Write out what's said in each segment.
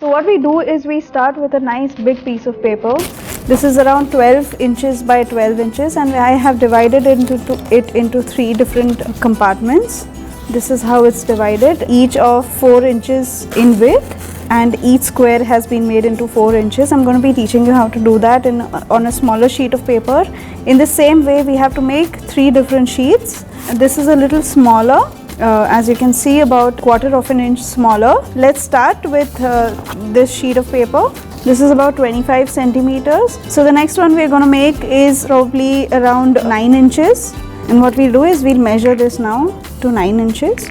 So what we do is we start with a nice big piece of paper. This is around 12 inches by 12 inches and I have divided it into 3 different compartments. This is how it's divided, each of 4 inches in width, and each square has been made into 4 inches. I'm going to be teaching you how to do that on a smaller sheet of paper. In the same way, we have to make 3 different sheets. This is a little smaller. As you can see, about 1/4 of an inch smaller. Let's start with this sheet of paper. This is about 25 centimeters. So the next one we're going to make is probably around 9 inches. And what we'll do is we'll measure this now to 9 inches.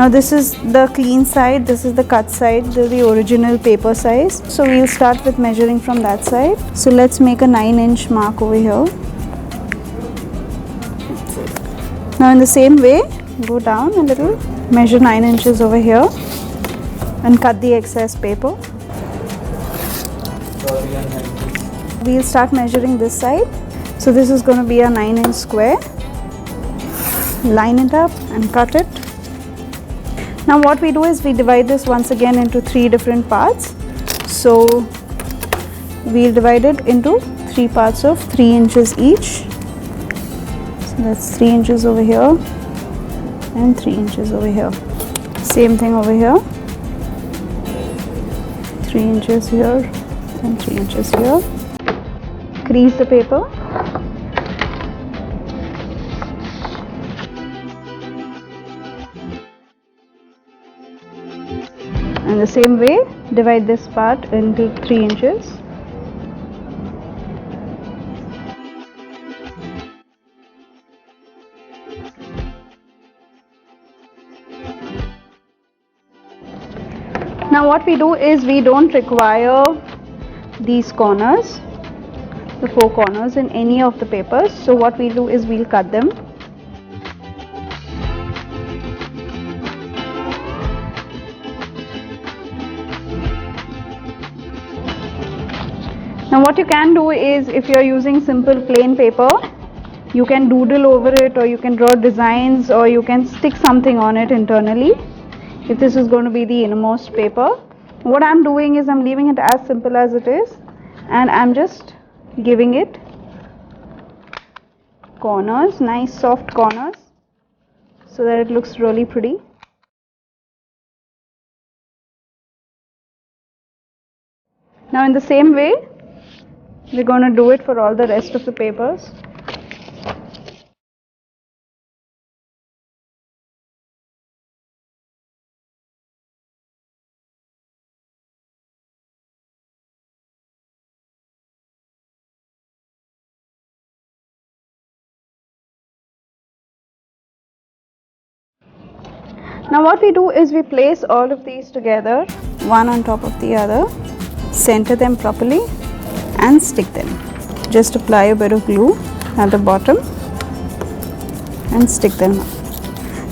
Now this is the clean side, this is the cut side, this is the original paper size. So we'll start with measuring from that side. So let's make a 9-inch mark over here. Now in the same way, go down a little, measure 9 inches over here and cut the excess paper. We'll start measuring this side. So this is going to be a 9-inch square. Line it up and cut it. Now what we do is we divide this once again into 3 different parts. So we'll divide it into 3 parts of 3 inches each. So that's 3 inches over here and 3 inches over here. Same thing over here. 3 inches here and 3 inches here. Crease the paper. And the same way, divide this part into 3 inches. Now what we do is we don't require these corners, the 4 corners in any of the papers. So what we'll do is we'll cut them. Now what you can do is, if you're using simple plain paper, you can doodle over it, or you can draw designs, or you can stick something on it internally. If this is going to be the innermost paper, what I'm doing is I'm leaving it as simple as it is, and I'm just giving it corners, nice soft corners, so that it looks really pretty. Now in the same way, we're going to do it for all the rest of the papers. Now what we do is we place all of these together, one on top of the other, center them properly and stick them. Just apply a bit of glue at the bottom and stick them up.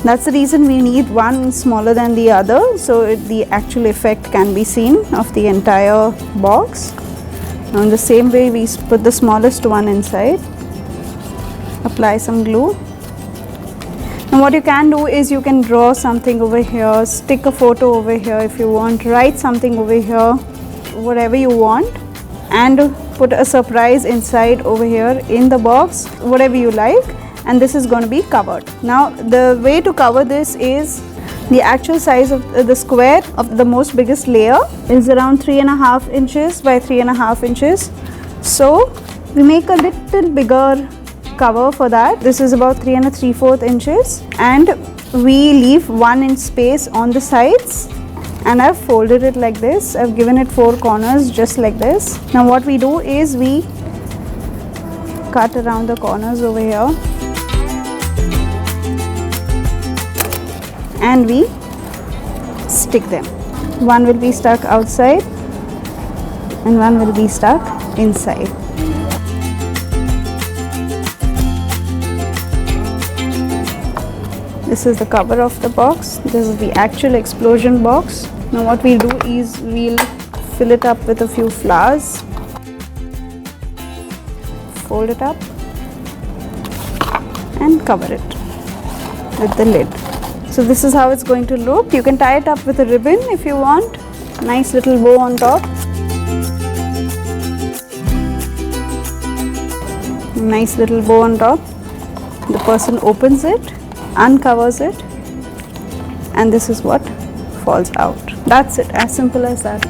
That's the reason we need one smaller than the other, so the actual effect can be seen of the entire box. Now in the same way, we put the smallest one inside, apply some glue. And what you can do is you can draw something over here, stick a photo over here if you want, write something over here, whatever you want, and put a surprise inside over here in the box, whatever you like, and this is going to be covered. Now the way to cover this is, the actual size of the square of the most biggest layer is around 3.5 inches by 3.5 inches. So we make a little bigger cover for that. This is about 3 3/4 inches, and we leave 1 inch space on the sides, and I've folded it like this. I've given it 4 corners just like this. Now what we do is we cut around the corners over here and we stick them. One will be stuck outside and one will be stuck inside. This is the cover of the box. This is the actual explosion box. Now what we'll do is we'll fill it up with a few flowers. Fold it up and cover it with the lid. So this is how it's going to look. You can tie it up with a ribbon if you want, Nice little bow on top. Nice little bow on top. The person opens it, uncovers it, and this is what falls out. That's it, as simple as that.